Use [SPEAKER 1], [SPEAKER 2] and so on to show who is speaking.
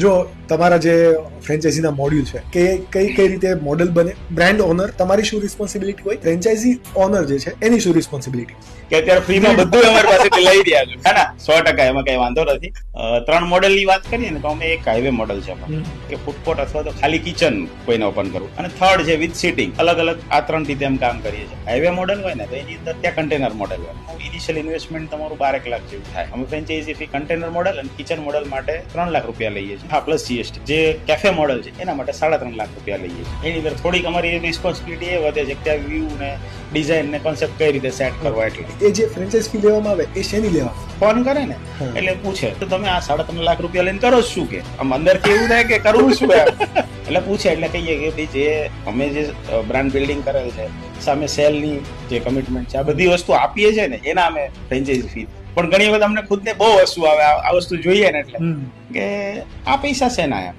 [SPEAKER 1] જો તમારા જે ફ્રેન્ચાઇઝીના મોડ્યુલ છે કે કઈ રીતે મોડેલ બને, બ્રાન્ડ ઓનર તમારી શું રિસ્પોન્સિબિલિટી હોય, ફ્રેન્ચાઇઝી ઓનર જે છે એની શું રિસ્પોન્સિબિલિટી?
[SPEAKER 2] કે અત્યારે ફ્રીમાં બધું અમારી પાસેથી લઈ રહ્યા છે. ના 100% એમાં કઈ વાંધો નથી. 3 મોડેલની વાત કરીએ ને તો અમે એક હાઈવે મોડેલ છે કે ફૂડકોર્ટ અથવા તો ખાલી કિચન કોઈને ઓપન કરવું, અને થર્ડ છે વિથ સીટિંગ. અલગ અલગ આ 3 રીતે એમ કામ કરીએ છીએ. હાઈવે મોડેલ હોય ને તો એની અંદર ત્યાં કન્ટેનર મોડેલ હોય. ઇનિશિયલ ઇન્વેસ્ટમેન્ટ તમારું 12 લાખ જેવું થાય. અમે ફ્રેન્ચાઇઝી ફી કન્ટેનર મોડેલ અને કિચન મોડેલ માટે 3 લાખ રૂપિયા લઈએ છીએ, હા પ્લસ જીએસટી. જે કેફે મોડેલ છે એના માટે 3.5 લાખ રૂપિયા લઈએ છીએ. એની અંદર થોડીક અમારી રિસ્પોન્સિબિલિટી એ વધે છે કે ત્યાં વ્યૂ ને ડિઝાઇન ને કોન્સેપ્ટ કઈ રીતે સેટ કરવા. એટલે
[SPEAKER 1] એ જે ફ્રેન્ચાઇઝ ફી લેવામાં આવે એ શેની લેવા?
[SPEAKER 2] ફોન કરે ને એટલે પૂછે તો તમે આ 3.5 લાખ રૂપિયા લઈને કરો શું, કે આમ અંદર થી એવું થાય કે કરવું શું એટલે પૂછે એટલે કહીએ કે ભાઈ જે અમે જે બ્રાન્ડ બિલ્ડિંગ કરેલ છે, સામે સેલની જે કમિટમેન્ટ છે, આ બધી વસ્તુ આપીએ છીએ ને એના અમે ફ્રેન્ચાઇઝી ફી. પણ ઘણી વખત અમને ખુદને બહુ વસ્તુ આવે, આ વસ્તુ જોઈએ ને એટલે કે આ પૈસા શેના એમ.